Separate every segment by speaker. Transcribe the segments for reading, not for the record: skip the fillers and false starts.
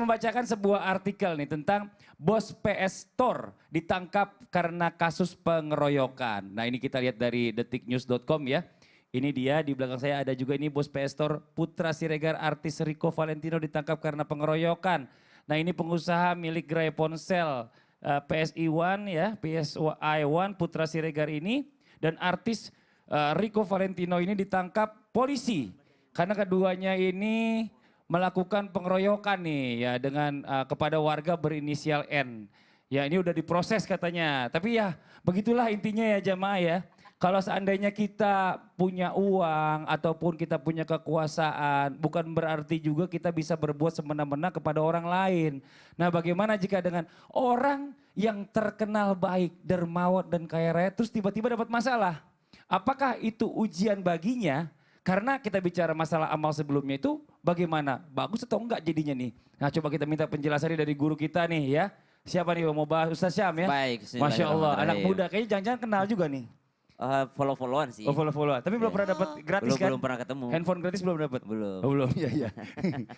Speaker 1: membacakan sebuah artikel nih tentang bos PS Store ditangkap karena kasus pengeroyokan. Nah ini kita lihat dari detiknews.com ya. Ini dia, di belakang saya ada juga ini bos PS Store Putra Siregar artis Rico Valentino ditangkap karena pengeroyokan. Nah ini pengusaha milik gerai ponsel PSI One ya, PSI One Putra Siregar ini dan artis Rico Valentino ini ditangkap polisi karena keduanya ini melakukan pengeroyokan nih ya dengan kepada warga berinisial N. Ya ini udah diproses katanya. Tapi ya begitulah intinya ya jamaah ya. Kalau seandainya kita punya uang ataupun kita punya kekuasaan, bukan berarti juga kita bisa berbuat semena-mena kepada orang lain. Nah bagaimana jika dengan orang yang terkenal baik, dermawan dan kaya raya terus tiba-tiba dapat masalah? Apakah itu ujian baginya? Karena kita bicara masalah amal sebelumnya itu bagaimana? Bagus atau enggak jadinya nih? Nah coba kita minta penjelasannya dari guru kita nih ya. Siapa nih mau bahas Ustaz Syam ya?
Speaker 2: Baik,
Speaker 1: Masya Allah anak
Speaker 2: bismillahirrahmanirrahim.
Speaker 1: muda kayaknya jangan-jangan kenal juga nih.
Speaker 2: Follow-followan sih.
Speaker 1: Oh follow-followan. Tapi belum pernah dapat gratis
Speaker 2: Belum
Speaker 1: kan?
Speaker 2: belum pernah ketemu.
Speaker 1: Handphone gratis belum dapat?
Speaker 2: Belum.
Speaker 1: Oh, belum, iya iya.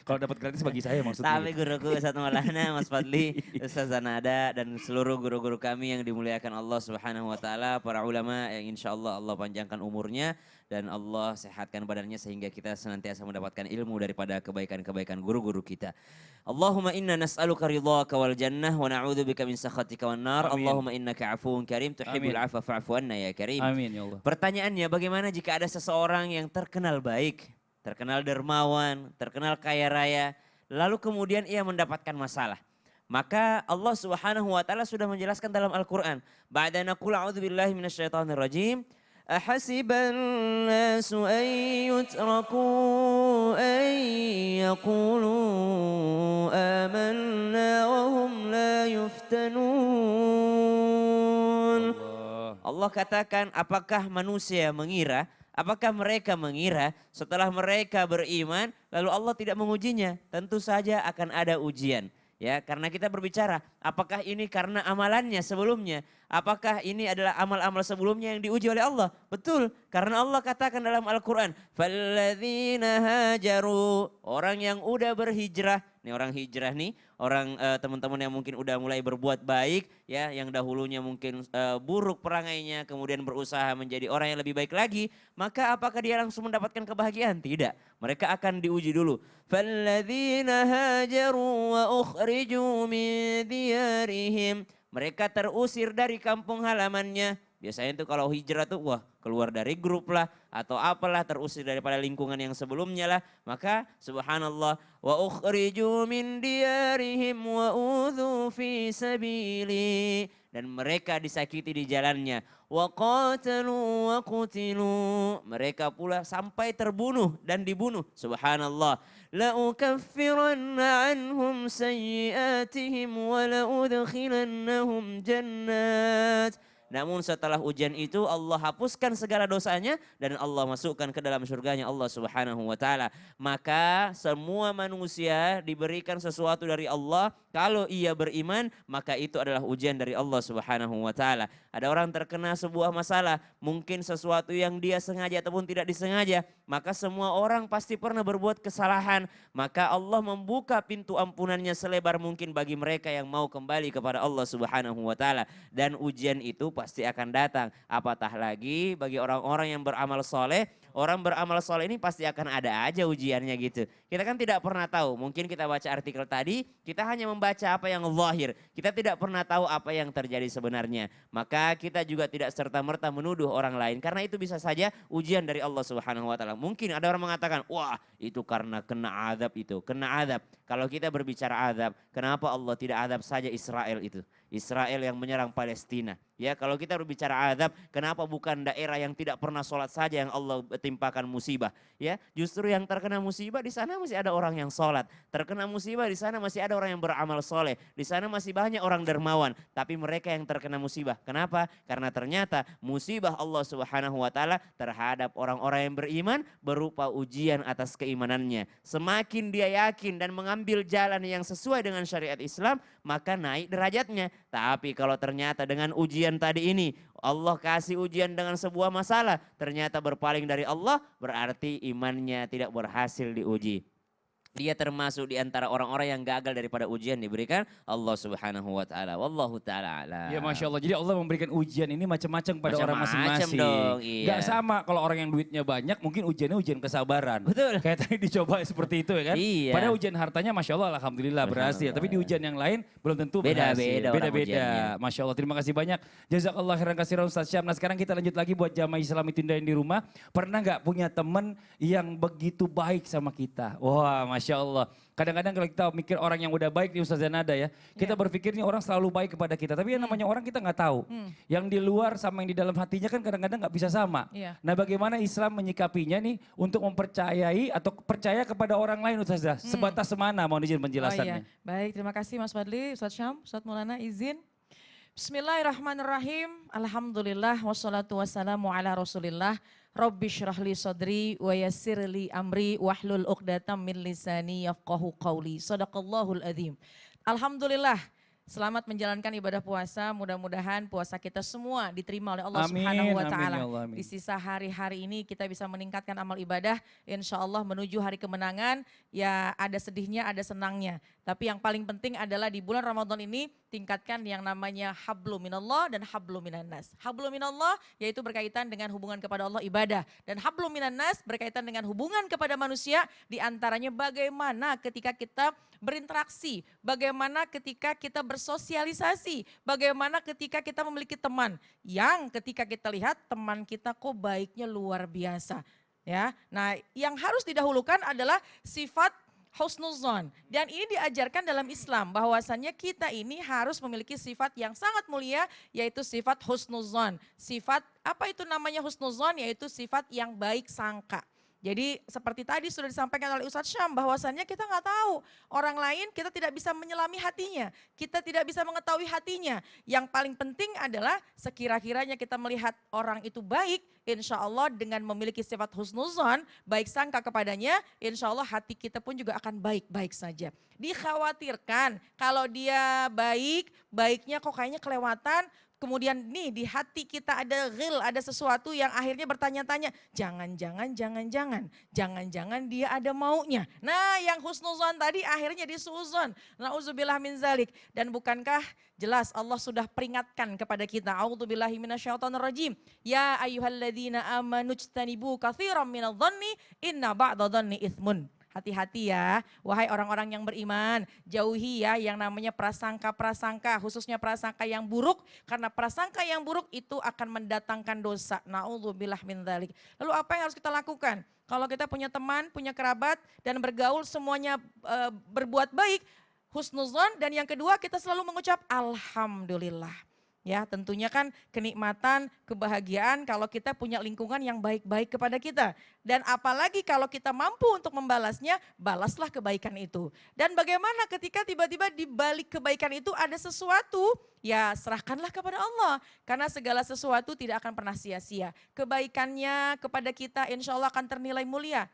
Speaker 1: Kalau dapat gratis bagi saya maksudnya.
Speaker 2: Tapi guruku Ustaz Maulana, Mas Fadli, Ustaz Zanada dan seluruh guru-guru kami yang dimuliakan Allah Subhanahu wa taala, para ulama yang insyaallah Allah panjangkan umurnya dan Allah sehatkan badannya sehingga kita senantiasa mendapatkan ilmu daripada kebaikan-kebaikan guru-guru kita. Allahumma inna nas'aluka ridhaka wal jannah wa na'udzubika min sakhatika wan nar.
Speaker 1: Amin.
Speaker 2: Allahumma innaka 'afuwun karim tuhibbul 'afwa fa'fu anna ya karim.
Speaker 1: Amin ya Allah.
Speaker 2: Pertanyaannya, bagaimana jika ada seseorang yang terkenal baik, terkenal dermawan, terkenal kaya raya, lalu kemudian ia mendapatkan masalah? Maka Allah Subhanahu wa taala sudah menjelaskan dalam Al-Qur'an, "Ba'da naqul a'udzubillahi minasyaitonir rajim, ahasiban nasu an yutraku an yaqulu amanna wa hum la yuftanun." Allah katakan, apakah manusia mengira, apakah mereka mengira setelah mereka beriman lalu Allah tidak mengujinya? Tentu saja akan ada ujian. Ya, karena kita berbicara, apakah ini karena amalannya sebelumnya? Apakah ini adalah amal-amal sebelumnya yang diuji oleh Allah? Betul, karena Allah katakan dalam Al-Quran, "Falladzina hajaru", orang yang udah berhijrah. Nih orang hijrah nih, orang teman-teman yang mungkin udah mulai berbuat baik, ya, yang dahulunya mungkin buruk perangainya, kemudian berusaha menjadi orang yang lebih baik lagi, maka apakah dia langsung mendapatkan kebahagiaan? Tidak, mereka akan diuji dulu. Falladzina hajaru wa ukhriju min diyarihim, mereka terusir dari kampung halamannya. Biasanya itu kalau hijrah tuh wah keluar dari grup lah atau apalah, terusir daripada lingkungan yang sebelumnya lah. Maka subhanallah, wa ukhriju min diyarihim wa udhu fi sabili, dan mereka disakiti di jalannya. Wa qatalu wa qutilu, mereka pula sampai terbunuh dan dibunuh. Subhanallah. La ukaffiranna anhum sayyiatihim wa la udkhilannahum jannat. Namun setelah ujian itu Allah hapuskan segala dosanya dan Allah masukkan ke dalam surganya Allah Subhanahu wa taala. Maka semua manusia diberikan sesuatu dari Allah, kalau ia beriman maka itu adalah ujian dari Allah Subhanahu wa taala. Ada orang terkena sebuah masalah, mungkin sesuatu yang dia sengaja ataupun tidak disengaja, maka semua orang pasti pernah berbuat kesalahan, maka Allah membuka pintu ampunannya selebar mungkin bagi mereka yang mau kembali kepada Allah Subhanahu wa taala, dan ujian itu pasti akan datang. Apatah lagi bagi orang-orang yang beramal soleh. Orang beramal soleh ini pasti akan ada aja ujiannya gitu. Kita kan tidak pernah tahu. Mungkin kita baca artikel tadi, kita hanya membaca apa yang zahir. Kita tidak pernah tahu apa yang terjadi sebenarnya. Maka kita juga tidak serta-merta menuduh orang lain. Karena itu bisa saja ujian dari Allah Subhanahu wa taala. Mungkin ada orang mengatakan, wah itu karena kena azab itu. Kena azab. Kalau kita berbicara azab, kenapa Allah tidak azab saja Israel itu? Israel yang menyerang Palestina. Ya, kalau kita berbicara azab, kenapa bukan daerah yang tidak pernah sholat saja yang Allah timpakan musibah? Ya, justru yang terkena musibah di sana masih ada orang yang sholat. Terkena musibah di sana masih ada orang yang beramal soleh. Di sana masih banyak orang dermawan. Tapi mereka yang terkena musibah. Kenapa? Karena ternyata musibah Allah Subhanahu wa taala terhadap orang-orang yang beriman berupa ujian atas keimanannya. Semakin dia yakin dan mengambil jalan yang sesuai dengan syariat Islam, maka naik derajatnya. Tapi kalau ternyata dengan ujian tadi ini, Allah kasih ujian dengan sebuah masalah, ternyata berpaling dari Allah, berarti imannya tidak berhasil diuji. dia termasuk di antara orang-orang yang gagal daripada ujian diberikan Allah Subhanahu wa taala. Wallahu taala alam.
Speaker 1: Ya Masya Allah, jadi Allah memberikan ujian ini macam-macam pada orang
Speaker 2: Macam-macam
Speaker 1: masing-masing.
Speaker 2: dong, iya.
Speaker 1: Gak sama kalau orang yang duitnya banyak mungkin ujiannya ujian kesabaran.
Speaker 2: Betul.
Speaker 1: Kayak tadi dicoba seperti itu ya kan.
Speaker 2: Iya.
Speaker 1: Padahal ujian hartanya Masya Allah Alhamdulillah berhasil. Tapi di ujian yang lain belum tentu berhasil.
Speaker 2: Beda-beda orang ujiannya.
Speaker 1: Masya Allah, terima kasih banyak. Jazakallah khairan katsiran Ustaz Syam. Nah sekarang kita lanjut lagi buat jamaah Islam Tunda yang di rumah. Pernah gak punya teman yang begitu baik sama kita? Wah Masya Allah. Kadang-kadang kalau kita mikir orang yang udah baik di Ustaz Zanada ya, kita berpikir nih orang selalu baik kepada kita. Tapi yang namanya orang kita nggak tahu. Yang di luar sama yang di dalam hatinya kan kadang-kadang nggak bisa sama.
Speaker 3: Iya.
Speaker 1: Nah bagaimana Islam menyikapinya nih untuk mempercayai atau percaya kepada orang lain Ustazah? Sebatas semana mohon izin penjelasannya.
Speaker 3: Baik, terima kasih Mas Fadli, Ustaz Syam, Ustaz Maulana izin. Bismillahirrahmanirrahim. Alhamdulillah wassalatu wassalamu ala Rasulillah. Rabbi syrahli sadri wa yassirli amri wahlul uqdatam min lisani yafqahu qawli. Sadaqallahul adzim. Alhamdulillah. Selamat menjalankan ibadah puasa. Mudah-mudahan puasa kita semua diterima oleh Allah
Speaker 1: Amin,
Speaker 3: Subhanahu wa
Speaker 1: amin,
Speaker 3: taala.
Speaker 1: ya Allah, amin.
Speaker 3: Di sisa hari-hari ini kita bisa meningkatkan amal ibadah. Insya Allah menuju hari kemenangan. Ya ada sedihnya, ada senangnya. Tapi yang paling penting adalah di bulan Ramadan ini tingkatkan yang namanya hablu minallah dan hablu minannas. Hablu minallah yaitu berkaitan dengan hubungan kepada Allah ibadah. Dan hablu minannas berkaitan dengan hubungan kepada manusia. Di antaranya bagaimana ketika kita berinteraksi, bagaimana ketika kita bersosialisasi, bagaimana ketika kita memiliki teman yang ketika kita lihat teman kita kok baiknya luar biasa. Ya, nah yang harus didahulukan adalah sifat husnuzon. Dan ini diajarkan dalam Islam bahwasannya kita ini harus memiliki sifat yang sangat mulia yaitu sifat husnuzon. Sifat apa itu namanya husnuzon? Yaitu sifat yang baik sangka. Jadi seperti tadi sudah disampaikan oleh Ustadz Syam bahwasannya kita nggak tahu orang lain, kita tidak bisa menyelami hatinya, kita tidak bisa mengetahui hatinya. Yang paling penting adalah sekira-kiranya kita melihat orang itu baik, insya Allah dengan memiliki sifat husnuzon, baik sangka kepadanya, insya Allah hati kita pun juga akan baik-baik saja. Dikhawatirkan kalau dia baik, baiknya kok kayaknya kelewatan, kemudian nih di hati kita ada ghil, ada sesuatu yang akhirnya bertanya-tanya, jangan-jangan dia ada maunya. Nah yang husnuzon tadi akhirnya jadi suuzon. Na'udzubillah min zalik. Dan bukankah jelas Allah sudah peringatkan kepada kita. A'udzubillahi minasyaitonirrajim. Ya ayyuhalladzina amanu jtanibu katsiran minadh-dhanni inna ba'dadh-dhanni itsmun. Hati-hati ya, wahai orang-orang yang beriman, jauhi ya yang namanya prasangka-prasangka, khususnya prasangka yang buruk, karena prasangka yang buruk itu akan mendatangkan dosa. Na'udzubillah min dzalik. Lalu apa yang harus kita lakukan? Kalau kita punya teman, punya kerabat, dan bergaul semuanya berbuat baik, husnuzon, dan yang kedua kita selalu mengucap Alhamdulillah. Ya tentunya kan kenikmatan, kebahagiaan kalau kita punya lingkungan yang baik-baik kepada kita. Dan apalagi kalau kita mampu untuk membalasnya, balaslah kebaikan itu. Dan bagaimana ketika tiba-tiba di balik kebaikan itu ada sesuatu, ya serahkanlah kepada Allah. Karena segala sesuatu tidak akan pernah sia-sia. Kebaikannya kepada kita insya Allah akan ternilai mulia.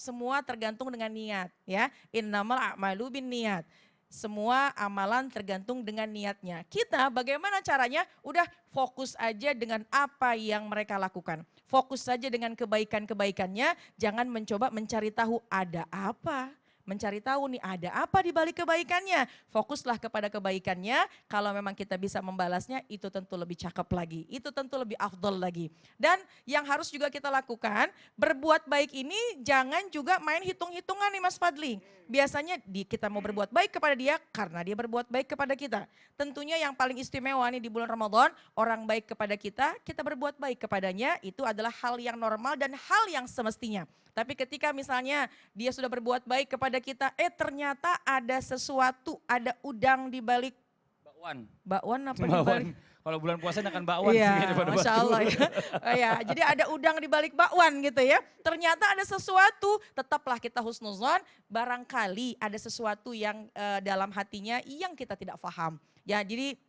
Speaker 3: Semua tergantung dengan niat. Ya, innamal a'malu bin niat. Semua amalan tergantung dengan niatnya. Kita bagaimana caranya? Udah fokus aja dengan apa yang mereka lakukan. Fokus saja dengan kebaikan-kebaikannya. Jangan mencoba mencari tahu ada apa. Mencari tahu nih ada apa di balik kebaikannya. Fokuslah kepada kebaikannya. Kalau memang kita bisa membalasnya itu tentu lebih cakep lagi. Itu tentu lebih afdol lagi. Dan yang harus juga kita lakukan, berbuat baik ini jangan juga main hitung-hitungan nih Mas Fadli. Biasanya kita mau berbuat baik kepada dia karena dia berbuat baik kepada kita. Tentunya yang paling istimewa nih di bulan Ramadan, orang baik kepada kita berbuat baik kepadanya, itu adalah hal yang normal dan hal yang semestinya. Tapi ketika misalnya dia sudah berbuat baik kepada kita, ternyata ada sesuatu, ada udang di balik
Speaker 1: Bakwan.
Speaker 3: bakwan apa di
Speaker 1: Bakwan.
Speaker 3: balik?
Speaker 1: Kalau bulan puasa akan bakwan
Speaker 3: Iya,
Speaker 1: sih daripada
Speaker 3: Masya
Speaker 1: batu.
Speaker 3: Allah ya. Ya. Jadi ada udang di balik bakwan gitu ya. Ternyata ada sesuatu, tetaplah kita husnuzon, barangkali ada sesuatu yang dalam hatinya yang kita tidak paham. Ya jadi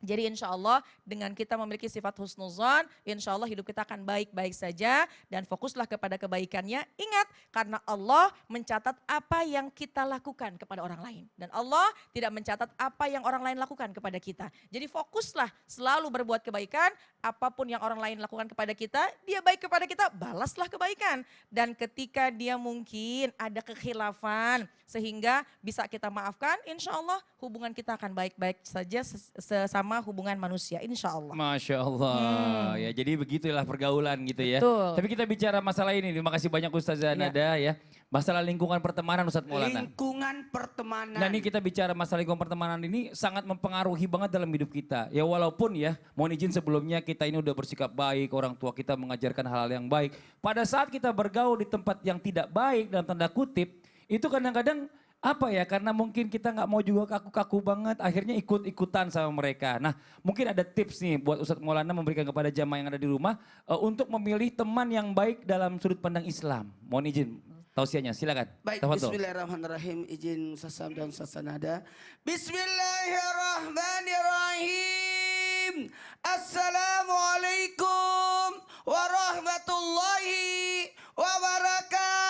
Speaker 3: Jadi insya Allah dengan kita memiliki sifat husnuzon, insya Allah hidup kita akan baik-baik saja dan fokuslah kepada kebaikannya. Ingat, karena Allah mencatat apa yang kita lakukan kepada orang lain. Dan Allah tidak mencatat apa yang orang lain lakukan kepada kita. Jadi fokuslah selalu berbuat kebaikan, apapun yang orang lain lakukan kepada kita, dia baik kepada kita, balaslah kebaikan. Dan ketika dia mungkin ada kekhilafan sehingga bisa kita maafkan, insya Allah hubungan kita akan baik-baik saja sesama hubungan manusia, insya Allah.
Speaker 1: Masya Allah, ya jadi begitulah pergaulan gitu ya.
Speaker 3: Betul.
Speaker 1: Tapi kita bicara masalah ini, terima kasih banyak Ustazah Nada ya. Masalah lingkungan pertemanan Ustadz Maulana.
Speaker 4: Lingkungan pertemanan.
Speaker 1: Nah ini kita bicara masalah lingkungan pertemanan ini sangat mempengaruhi banget dalam hidup kita. Ya walaupun ya, mohon izin sebelumnya kita ini udah bersikap baik, orang tua kita mengajarkan hal-hal yang baik. Pada saat kita bergaul di tempat yang tidak baik dalam tanda kutip, itu kadang-kadang apa ya, karena mungkin kita nggak mau juga kaku-kaku banget, akhirnya ikut-ikutan sama mereka. Nah mungkin ada tips nih buat Ustadz Maulana memberikan kepada jamaah yang ada di rumah untuk memilih teman yang baik dalam sudut pandang Islam. Mohon izin tausiahnya, silakan.
Speaker 4: Baik,
Speaker 1: Tafadhol.
Speaker 4: bismillahirrahmanirrahim. Izin Ustaz dan Ustaz Nada. Bismillahirrahmanirrahim. Assalamualaikum warahmatullahi wabarakatuh.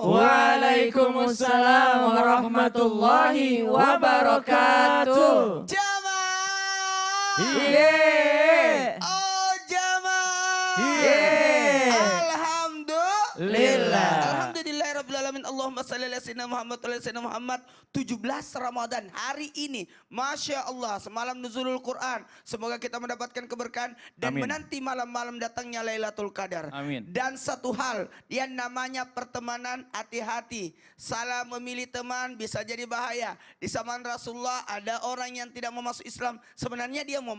Speaker 3: Waalaikumsalam warahmatullahi wabarakatuh.
Speaker 4: Jamaah.
Speaker 3: Yeay.
Speaker 4: Oh jamaah.
Speaker 3: Yeay.
Speaker 4: Alhamdulillah. Alhamdulillahirrabbilalamin. Allahumma salli ala sayyidina Muhammad wa ala sayyidina Muhammad. 17 Ramadan hari ini. Masya Allah, semalam nuzulul Quran. Semoga kita mendapatkan keberkahan dan
Speaker 1: Amin.
Speaker 4: menanti malam-malam datangnya Lailatul Qadar.
Speaker 1: Amin.
Speaker 4: Dan satu hal, yang namanya pertemanan, hati-hati. Salah memilih teman bisa jadi bahaya. Di zaman Rasulullah ada orang yang tidak mau masuk Islam. Sebenarnya dia mau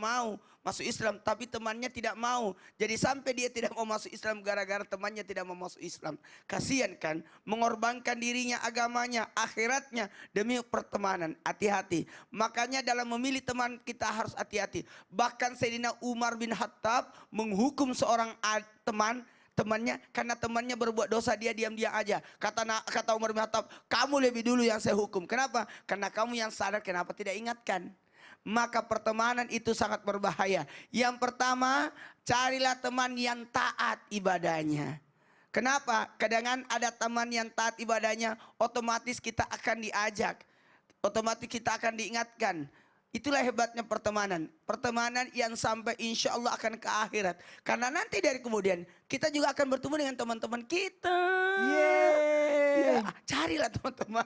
Speaker 4: masuk Islam, tapi temannya tidak mau. Jadi sampai dia tidak mau masuk Islam gara-gara temannya tidak mau masuk Islam. Kasihan kan, mengorbankan dirinya, agamanya, akhiratnya demi pertemanan. Hati-hati. Makanya dalam memilih teman kita harus hati-hati. Bahkan Sayyidina Umar bin Khattab menghukum seorang temannya karena temannya berbuat dosa, dia diam-diam aja. Kata Umar bin Khattab, kamu lebih dulu yang saya hukum. Kenapa? Karena kamu yang sadar, kenapa tidak ingatkan. Maka pertemanan itu sangat berbahaya. Yang pertama, carilah teman yang taat ibadahnya. Kenapa? Kadang ada teman yang taat ibadahnya, otomatis kita akan diajak. Otomatis kita akan diingatkan. Itulah hebatnya pertemanan. Pertemanan yang sampai insya Allah akan ke akhirat. Karena nanti dari kemudian kita juga akan bertemu dengan teman-teman kita. Ya, carilah teman-teman.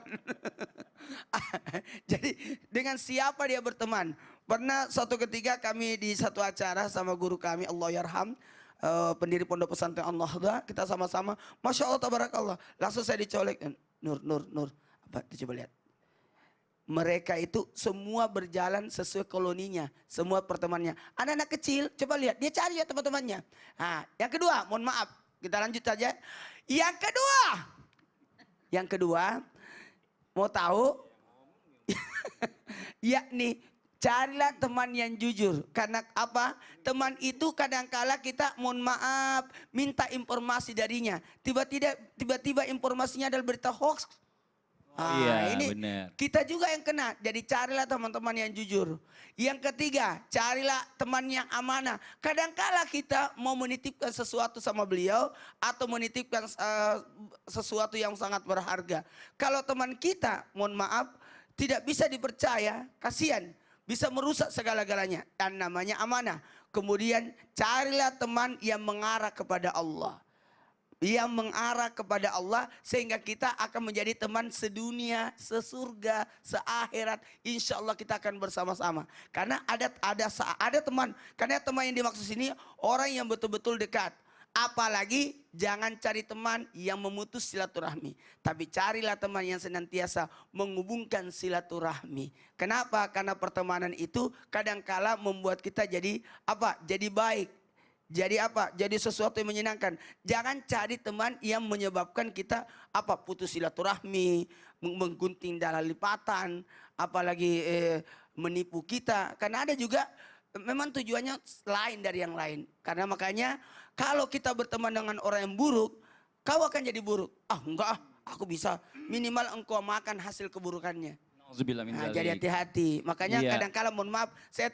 Speaker 4: Jadi dengan siapa dia berteman. Pernah suatu ketika kami di satu acara sama guru kami, Allah yarham. Pendiri pondok pesantren An-Nahda, kita sama-sama. Masya Allah, tabarakallah. Langsung saya dicolek. Nur. Apa? Coba lihat. Mereka itu semua berjalan sesuai koloninya, semua pertemanannya. Anak-anak kecil, coba lihat, dia cari ya teman-temannya. Nah, yang kedua, mohon maaf, kita lanjut saja. Yang kedua, mau tahu? Yakni carilah teman yang jujur. Karena apa? Teman itu kadangkala kita mohon maaf, minta informasi darinya. Tiba-tiba informasinya adalah berita hoax.
Speaker 1: Iya,
Speaker 4: ini
Speaker 1: benar.
Speaker 4: kita juga yang kena. Jadi carilah teman-teman yang jujur. Yang ketiga, carilah teman yang amanah. Kadangkala kita mau menitipkan sesuatu sama beliau atau menitipkan sesuatu yang sangat berharga. Kalau teman kita, mohon maaf, tidak bisa dipercaya, kasihan, bisa merusak segala-galanya. Dan namanya amanah. Kemudian carilah teman yang mengarah kepada Allah. Yang mengarah kepada Allah sehingga kita akan menjadi teman sedunia, sesurga, seakhirat. Insya Allah kita akan bersama-sama. Karena ada teman. Karena teman yang dimaksud sini orang yang betul-betul dekat. Apalagi jangan cari teman yang memutus silaturahmi. Tapi carilah teman yang senantiasa menghubungkan silaturahmi. Kenapa? Karena pertemanan itu kadangkala membuat kita jadi apa? Jadi baik. Jadi apa? Jadi sesuatu yang menyenangkan. Jangan cari teman yang menyebabkan kita apa? Putus silaturahmi, menggunting dalam lipatan, apalagi menipu kita. Karena ada juga memang tujuannya lain dari yang lain. Karena makanya kalau kita berteman dengan orang yang buruk, kau akan jadi buruk. Ah enggak, aku bisa. Minimal engkau makan hasil keburukannya.
Speaker 1: Auzubillah min
Speaker 4: Nah,
Speaker 1: dzalik.
Speaker 4: jadi hati-hati. Makanya
Speaker 1: Iya.
Speaker 4: kadang-kala mohon maaf, saya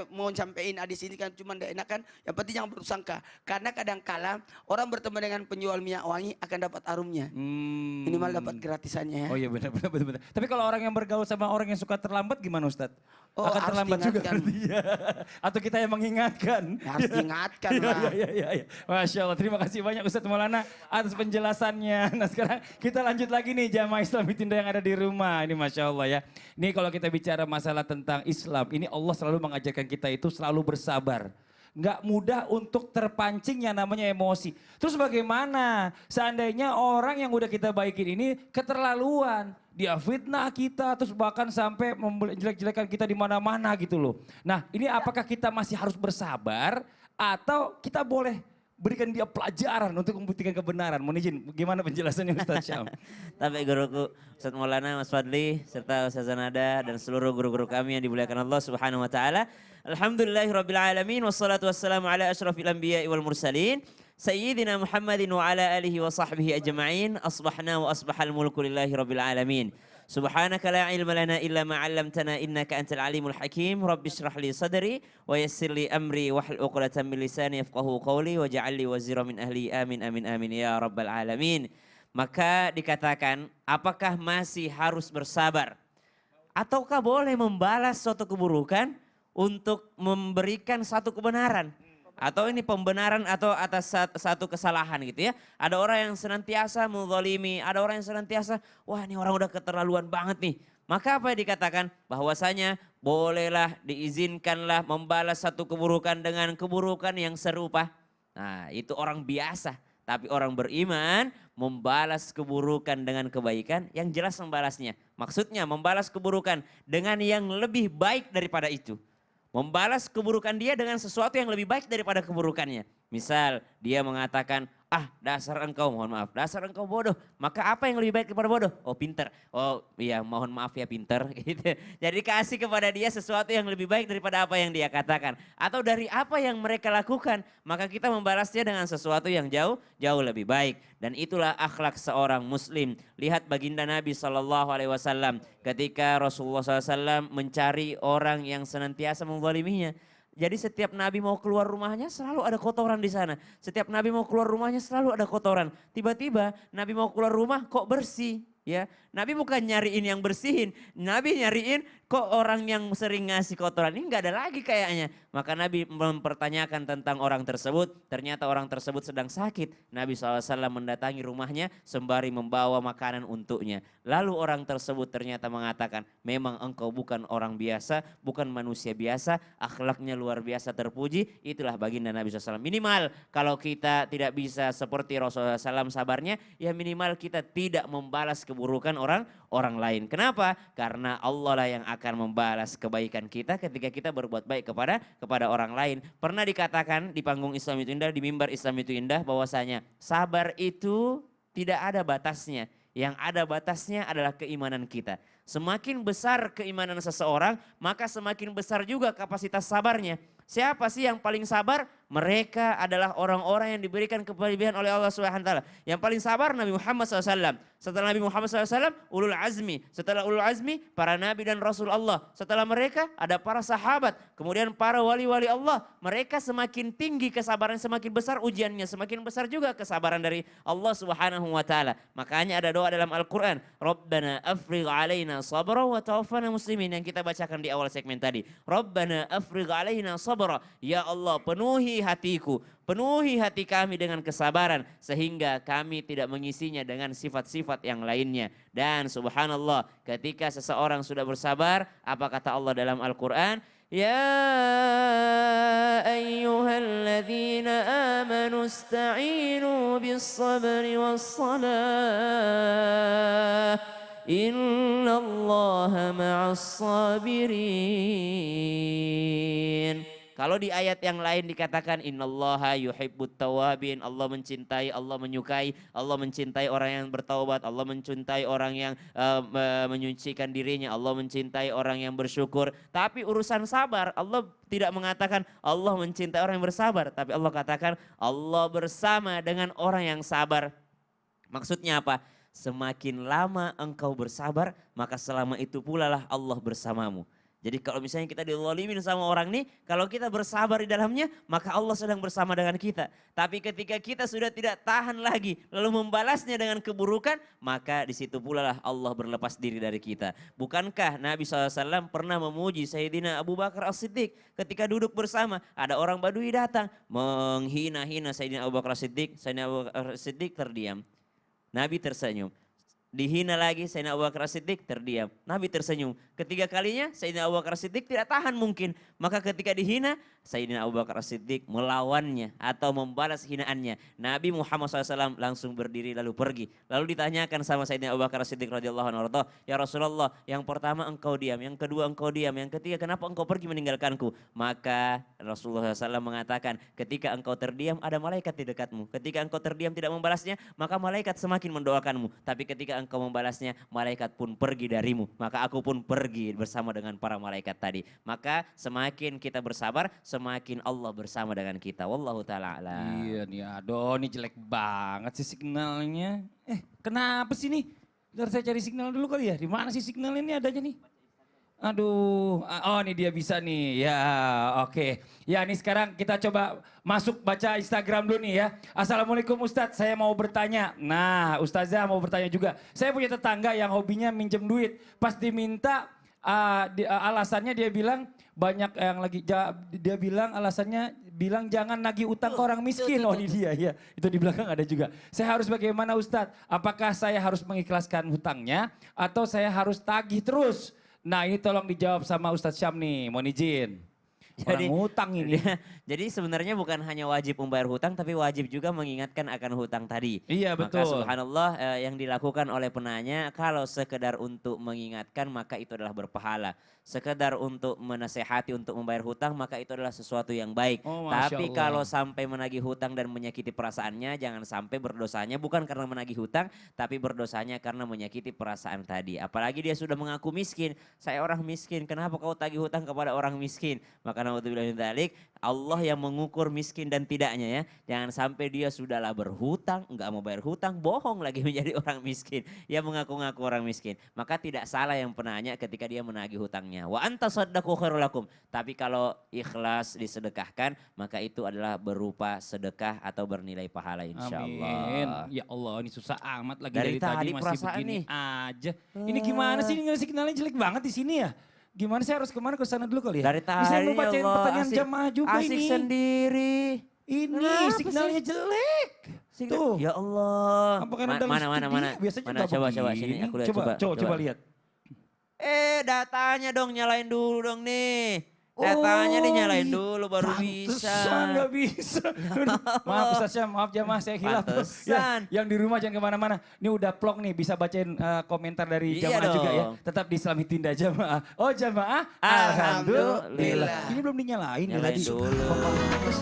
Speaker 4: mau sampaikan hadis ini kan cuma tidak enak kan. Yang penting jangan bersangka. Karena kadang-kala orang bertemu dengan penjual minyak wangi akan dapat harumnya. Minimal dapat gratisannya ya.
Speaker 1: Oh iya benar, benar, benar, benar. Tapi kalau orang yang bergaul sama orang yang suka terlambat gimana Ustadz?
Speaker 4: Oh,
Speaker 1: Akan
Speaker 4: harus
Speaker 1: terlambat juga
Speaker 4: diingatkan.
Speaker 1: berarti ya. Atau kita yang mengingatkan.
Speaker 4: Harus diingatkan
Speaker 1: Iya,
Speaker 4: lah.
Speaker 1: iya, iya, iya. Masya Allah, terima kasih banyak Ustadz Maulana atas penjelasannya. Nah sekarang kita lanjut lagi nih jamaah Islam Mitinda yang ada di rumah. Ini Masya Allah ya. Ini kalau kita bicara masalah tentang Islam, ini Allah selalu mengajarkan kita itu selalu bersabar. Nggak mudah untuk terpancing yang namanya emosi. Terus bagaimana seandainya orang yang udah kita baikin ini keterlaluan. Dia fitnah kita, terus bahkan sampai menjelek-jelekan kita di mana-mana gitu loh. Nah ini apakah kita masih harus bersabar atau kita boleh berikan dia pelajaran untuk membuktikan kebenaran. Mohon izin, gimana penjelasannya Ustaz Syam?
Speaker 2: Tapi guruku Ustaz Maulana, Mas Fadli, serta Ustazah Nada dan seluruh guru-guru kami yang dimuliakan Allah Subhanahu wa taala. Alhamdulillahirabbil alamin wassalatu wassalamu ala asyrafil anbiya'i wal mursalin sayyidina Muhammadin wa ala alihi wa sahbihi ajma'in. Asbahna wa asbahal mulku lillahi rabbil alamin. Subhanaka la ilma lana illa ma 'allamtana innaka antal alimul hakim. Rabbi shrah li sadri wa yassir li amri wahlul 'uqdatam min lisani yafqahu qawli waj'al li wazira min ahli. Amin amin amin ya rabbal alamin. Maka dikatakan, apakah masih harus bersabar? Ataukah boleh membalas suatu keburukan untuk memberikan satu kebenaran? Atau ini pembenaran atau atas satu kesalahan gitu ya. Ada orang yang senantiasa menzalimi, ada orang yang senantiasa, wah ini orang udah keterlaluan banget nih. Maka apa yang dikatakan? Bahwasanya bolehlah, diizinkanlah membalas satu keburukan dengan keburukan yang serupa. Nah itu orang biasa. Tapi orang beriman membalas keburukan dengan kebaikan yang jelas membalasnya. Maksudnya membalas keburukan dengan yang lebih baik daripada itu. Membalas keburukan dia dengan sesuatu yang lebih baik daripada keburukannya. Misal dia mengatakan, ah dasar engkau, mohon maaf, dasar engkau bodoh. Maka apa yang lebih baik daripada bodoh? Oh pinter. Oh iya mohon maaf ya pinter. Gitu. Jadi kasih kepada dia sesuatu yang lebih baik daripada apa yang dia katakan. Atau dari apa yang mereka lakukan. Maka kita membalasnya dengan sesuatu yang jauh lebih baik. Dan itulah akhlak seorang muslim. Lihat baginda Nabi SAW ketika Rasulullah SAW mencari orang yang senantiasa menzaliminya. Jadi setiap Nabi mau keluar rumahnya selalu ada kotoran di sana. Setiap Nabi mau keluar rumahnya selalu ada kotoran. Tiba-tiba Nabi mau keluar rumah kok bersih. Ya, Nabi bukan nyariin yang bersihin, Nabi nyariin kok orang yang sering ngasih kotoran ini nggak ada lagi kayaknya. Maka Nabi mempertanyakan tentang orang tersebut, ternyata orang tersebut sedang sakit. Nabi SAW mendatangi rumahnya sembari membawa makanan untuknya. Lalu orang tersebut ternyata mengatakan, memang engkau bukan orang biasa, bukan manusia biasa, akhlaknya luar biasa terpuji. Itulah baginda Nabi SAW. Minimal kalau kita tidak bisa seperti Rasulullah SAW sabarnya, ya minimal kita tidak membalas keburukan orang lain. Kenapa? Karena Allah lah yang akan membalas kebaikan kita ketika kita berbuat baik kepada orang lain. Pernah dikatakan di panggung Islam itu indah, di mimbar Islam itu indah bahwasanya sabar itu tidak ada batasnya. Yang ada batasnya adalah keimanan kita. Semakin besar keimanan seseorang, maka semakin besar juga kapasitas sabarnya. Siapa sih yang paling sabar? Mereka adalah orang-orang yang diberikan kelebihan oleh Allah SWT. Yang paling sabar Nabi Muhammad SAW. Setelah Nabi Muhammad SAW, ulul azmi. Setelah ulul azmi, para nabi dan rasul Allah. Setelah mereka, ada para sahabat. Kemudian para wali-wali Allah. Mereka semakin tinggi kesabaran, semakin besar ujiannya. Semakin besar juga kesabaran dari Allah SWT. Makanya ada doa dalam Al-Quran. Rabbana afrigh alaina sabra wa tawaffana muslimin. Yang kita bacakan di awal segmen tadi. Rabbana afrigh alaina sabra. Ya Allah, penuhi hatiku, penuhi hati kami dengan kesabaran sehingga kami tidak mengisinya dengan sifat-sifat yang lainnya. Dan subhanallah, ketika seseorang sudah bersabar, apa kata Allah dalam Al-Quran? Ya ayyuhalladzina amanu ista'inu bis-sabri was-salah. Innallaha ma'as-sabirin. Kalau di ayat yang lain dikatakan innallaha yuhibbut tawabin, Allah mencintai, Allah menyukai, Allah mencintai orang yang bertaubat, Allah mencintai orang yang menyucikan dirinya, Allah mencintai orang yang bersyukur. Tapi urusan sabar, Allah tidak mengatakan Allah mencintai orang yang bersabar, tapi Allah katakan Allah bersama dengan orang yang sabar. Maksudnya apa? semakin lama engkau bersabar, maka selama itu pula lah Allah bersamamu. Jadi kalau misalnya kita dizalimin sama orang nih, kalau kita bersabar di dalamnya, maka Allah sedang bersama dengan kita. Tapi ketika kita sudah tidak tahan lagi, lalu membalasnya dengan keburukan, maka di situ pula lah Allah berlepas diri dari kita. Bukankah Nabi SAW pernah memuji Sayyidina Abu Bakar As-Siddiq ketika duduk bersama, ada orang Badui datang menghina-hina Sayyidina Abu Bakar As-Siddiq, Sayyidina Abu Bakar As-Siddiq terdiam. Nabi tersenyum. Dihina lagi Sayyidina Abu Bakar As-Siddiq terdiam. Nabi tersenyum. Ketiga kalinya Sayyidina Abu Bakar As-Siddiq tidak tahan mungkin. Maka ketika dihina Sayyidina Abu Bakar As-Siddiq melawannya atau membalas hinaannya. Nabi Muhammad SAW langsung berdiri lalu pergi. Lalu ditanyakan sama Sayyidina Abu Bakar As-Siddiq radhiyallahu anhu, "Ya Rasulullah, yang pertama engkau diam, yang kedua engkau diam, yang ketiga kenapa engkau pergi meninggalkanku?" Maka Rasulullah SAW mengatakan, ketika engkau terdiam ada malaikat di dekatmu. Ketika engkau terdiam tidak membalasnya, maka malaikat semakin mendoakanmu. Tapi ketika engkau membalasnya, malaikat pun pergi darimu. Maka aku pun pergi bersama dengan para malaikat tadi. Maka semakin kita bersabar, semakin Allah bersama dengan kita. Wallahu ta'ala a'lam.
Speaker 1: Iya nih, aduh ini jelek banget sih signalnya. Kenapa sih nih? Bentar saya cari signal dulu kali ya. Di mana sih signal ini adanya nih? Aduh, oh ini dia bisa nih. Ya, oke. Ya, ini sekarang kita coba masuk baca Instagram dulu nih ya. Assalamualaikum Ustadz, saya mau bertanya. Nah, Ustazah mau bertanya juga. Saya punya tetangga yang hobinya minjem duit. Pas diminta, alasannya dia bilang banyak yang lagi, dia bilang alasannya bilang jangan nagih utang ke orang miskin. Oh ini dia ya, itu di belakang ada juga. Saya harus bagaimana Ustadz? Apakah saya harus mengikhlaskan hutangnya atau saya harus tagih terus? Nah ini tolong dijawab sama Ustadz Syam nih, mohon izin. Orang hutang ini.
Speaker 2: Jadi sebenarnya bukan hanya wajib membayar hutang, tapi wajib juga mengingatkan akan hutang tadi.
Speaker 1: Iya betul.
Speaker 2: Maka subhanallah yang dilakukan oleh penanya, kalau sekedar untuk mengingatkan maka itu adalah berpahala. Sekedar untuk menasehati untuk membayar hutang maka itu adalah sesuatu yang baik.
Speaker 1: Oh, Masya
Speaker 2: Tapi
Speaker 1: Allah.
Speaker 2: kalau sampai menagih hutang dan menyakiti perasaannya, jangan sampai berdosanya bukan karena menagih hutang, tapi berdosanya karena menyakiti perasaan tadi. Apalagi dia sudah mengaku miskin, saya orang miskin, kenapa kau tagih hutang kepada orang miskin? Maka naudzubillah min dzalik, Allah yang mengukur miskin dan tidaknya ya. Jangan sampai dia sudahlah berhutang, enggak mau bayar hutang, bohong lagi menjadi orang miskin. Ya mengaku-ngaku orang miskin. Maka tidak salah yang penanya ketika dia menagih hutangnya. Wa anta saddaqu khairul lakum. Tapi kalau ikhlas disedekahkan, maka itu adalah berupa sedekah atau bernilai pahala insyaallah.
Speaker 1: Amin. Ya Allah ini susah amat lagi
Speaker 2: Dari
Speaker 1: dari tadi
Speaker 2: tadi
Speaker 1: masih
Speaker 2: perasaan
Speaker 1: begini
Speaker 2: nih.
Speaker 1: aja. Ini gimana sih ini signalnya jelek banget di sini ya? Gimana saya harus kemana ke sana dulu kali ya?
Speaker 2: Dari
Speaker 1: Ini
Speaker 2: tadi
Speaker 1: saya mau
Speaker 2: ya
Speaker 1: bacain
Speaker 2: Allah,
Speaker 1: pertanyaan
Speaker 2: asik-
Speaker 1: jamaah juga
Speaker 2: asik
Speaker 1: ini.
Speaker 2: sendiri.
Speaker 1: Ini
Speaker 2: Kenapa
Speaker 1: signalnya jelek. Tuh.
Speaker 2: Ya Allah.
Speaker 1: Apa karena dalam studio? Biasanya
Speaker 2: Mana
Speaker 1: nggak
Speaker 2: coba
Speaker 1: begini.
Speaker 2: sini aku lihat
Speaker 1: Coba lihat.
Speaker 2: Datanya dong nyalain dulu dong nih. Datanya dinyalain
Speaker 1: iya.
Speaker 2: dulu baru
Speaker 1: Pantesan
Speaker 2: bisa.
Speaker 1: nggak bisa. Maaf Ustaz Syam, maaf jamaah saya hilaf.
Speaker 2: Pantesan.
Speaker 1: Ya, yang di rumah jangan kemana-mana. Ini udah vlog nih, bisa bacain komentar dari
Speaker 2: Iya
Speaker 1: jamaah juga ya.
Speaker 2: dong.
Speaker 1: Tetap di Islamitinda jamaah. Oh jamaah,
Speaker 2: Alhamdulillah.
Speaker 1: Ini belum dinyalain ya
Speaker 2: Nyalain
Speaker 1: tadi.
Speaker 2: dulu.
Speaker 1: Oh, pantes.